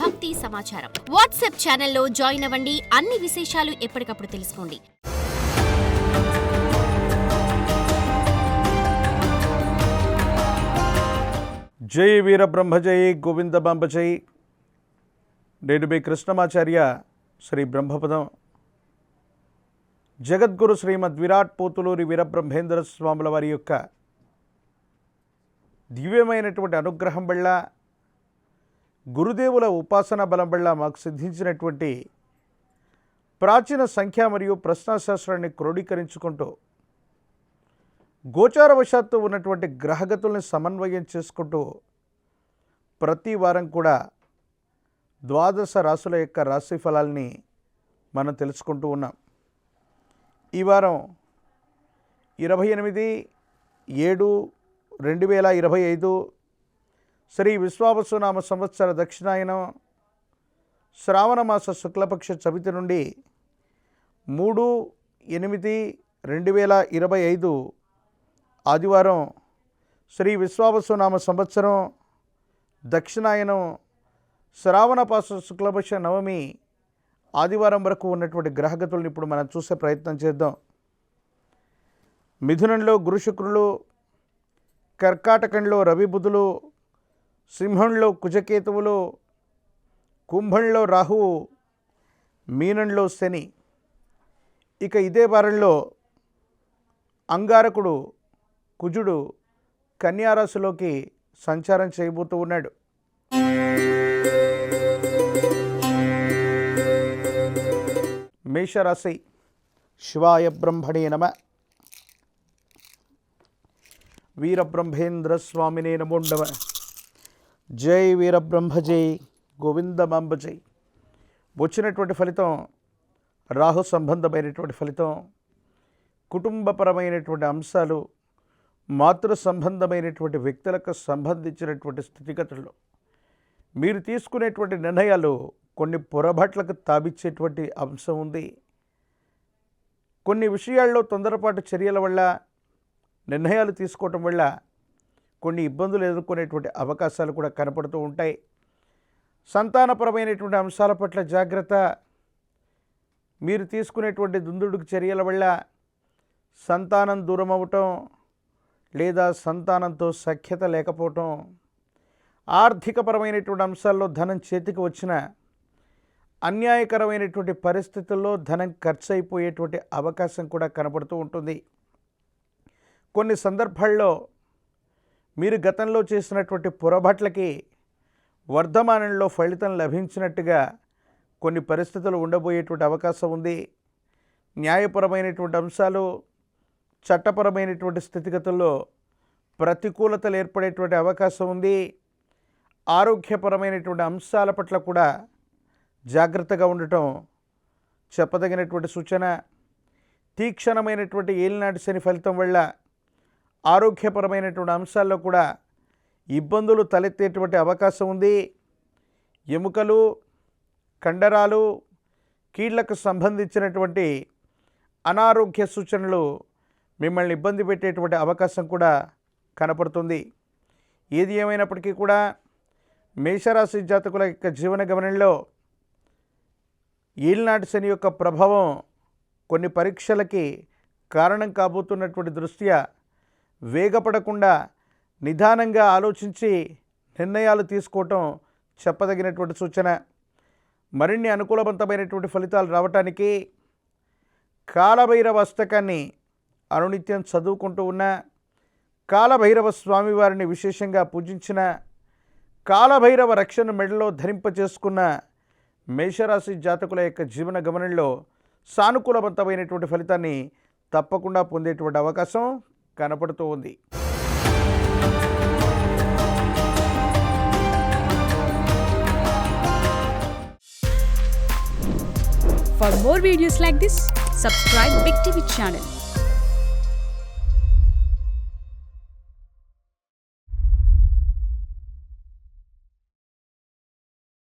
భక్తి సమాచారం. వాట్సాప్ ఛానల్లో జాయిన్ అవ్వండి. అన్ని విశేషాలు ఎప్పటికప్పుడు తెలుసుకోండి. జై వీరబ్రహ్మ జై గోవిందబాంబ జై. నేను మీ కృష్ణమాచార్య శ్రీ బ్రహ్మపదం. జగద్గురు శ్రీమద్ విరాట్ పోతులూరి వీరబ్రహ్మేంద్ర స్వాముల వారి యొక్క దివ్యమైనటువంటి అనుగ్రహం వల్ల, గురుదేవుల ఉపాసన బలం వల్ల మాకు సిద్ధించినటువంటి ప్రాచీన సంఖ్య మరియు ప్రశ్నాశాస్త్రాన్ని క్రోడీకరించుకుంటూ గోచారవశాత్తు ఉన్నటువంటి గ్రహగతుల్ని సమన్వయం చేసుకుంటూ ప్రతి వారం కూడా ద్వాదశ రాశుల యొక్క రాశి ఫలాల్ని మనం తెలుసుకుంటూ ఉన్నాం. ఈ వారం 28/7/2025 శ్రీ విశ్వావసునామ సంవత్సర దక్షిణాయనం శ్రావణ మాస శుక్లపక్ష చవితి నుండి 3/8/2025 ఆదివారం శ్రీ విశ్వావసునామ సంవత్సరం దక్షిణాయనం శ్రావణపాస శుక్లపక్ష నవమి ఆదివారం వరకు ఉన్నటువంటి గ్రహగతులను ఇప్పుడు మనం చూసే ప్రయత్నం చేద్దాం. మిథునంలో గురు శుక్రులు, కర్కాటకంలో రవి బుధులు, సింహంలో కుజకేతువులు, కుంభంలో రాహువు, మీనంలో శని. ఇక ఇదే వారంలో అంగారకుడు కుజుడు కన్యారాశిలోకి సంచారం చేయబోతూ ఉన్నాడు. మేషరాశి. శివాయ బ్రహ్మణే నమ. వీరబ్రహ్మేంద్ర స్వామినే నమో నమ. జై వీరబ్రహ్మ జై గోవిందమాంబ జై. వచ్చినటువంటి ఫలితం రాహు సంబంధమైనటువంటి ఫలితం, కుటుంబపరమైనటువంటి అంశాలు, మాతృ సంబంధమైనటువంటి వ్యక్తులకు సంబంధించినటువంటి స్థితిగతుల్లో మీరు తీసుకునేటువంటి నిర్ణయాలు కొన్ని పొరపాట్లకు తావిచ్చేటువంటి అంశం ఉంది. కొన్ని విషయాల్లో తొందరపాటు చర్యల వల్ల, నిర్ణయాలు తీసుకోవటం వల్ల కొన్ని ఇబ్బందులు ఎదుర్కొనేటువంటి అవకాశాలు కూడా కనపడుతూ ఉంటాయి. సంతానపరమైనటువంటి అంశాల పట్ల జాగ్రత్త. మీరు తీసుకునేటువంటి దుందుడుకు చర్యల వల్ల సంతానం దూరం అవ్వటం లేదా సంతానంతో సఖ్యత లేకపోవటం, ఆర్థికపరమైనటువంటి అంశాల్లో ధనం చేతికి వచ్చిన అన్యాయకరమైనటువంటి పరిస్థితుల్లో ధనం ఖర్చు అయిపోయేటువంటి అవకాశం కూడా కనపడుతూ ఉంటుంది. కొన్ని సందర్భాల్లో మీరు గతంలో చేసినటువంటి పొరపాట్లకి వర్ధమానంలో ఫలితం లభించినట్టుగా కొన్ని పరిస్థితులు ఉండబోయేటువంటి అవకాశం ఉంది. న్యాయపరమైనటువంటి అంశాలు, చట్టపరమైనటువంటి స్థితిగతుల్లో ప్రతికూలతలు ఏర్పడేటువంటి అవకాశం ఉంది. ఆరోగ్యపరమైనటువంటి అంశాల పట్ల కూడా జాగ్రత్తగా ఉండటం చెప్పదగినటువంటి సూచన. తీక్షణమైనటువంటి ఏలినాటి శని ఫలితం వల్ల ఆరోగ్యపరమైనటువంటి అంశాల్లో కూడా ఇబ్బందులు తలెత్తేటువంటి అవకాశం ఉంది. ఎముకలు, కండరాలు, కీళ్లకు సంబంధించినటువంటి అనారోగ్య సూచనలు మిమ్మల్ని ఇబ్బంది పెట్టేటువంటి అవకాశం కూడా కనపడుతుంది. ఏది ఏమైనప్పటికీ కూడా మేషరాశి జాతకుల యొక్క జీవన గమనంలో ఏలినాటి శని యొక్క ప్రభావం కొన్ని పరీక్షలకి కారణం కాబోతున్నటువంటి దృష్ట్యా వేగపడకుండా నిదానంగా ఆలోచించి నిర్ణయాలు తీసుకోవటం చెప్పదగినటువంటి సూచన. మరిన్ని అనుకూలవంతమైనటువంటి ఫలితాలు రావటానికి కాలభైరవ అష్టకాన్ని అనునిత్యం చదువుకుంటూ ఉన్న, కాలభైరవ స్వామివారిని విశేషంగా పూజించిన, కాలభైరవ రక్షణ మెడలో ధరింపచేసుకున్న మేషరాశి జాతకుల యొక్క జీవన గమనంలో సానుకూలవంతమైనటువంటి ఫలితాన్ని తప్పకుండా పొందేటువంటి అవకాశం కనపడుతూ ఉంది. For more videos like this, subscribe Big TV channel.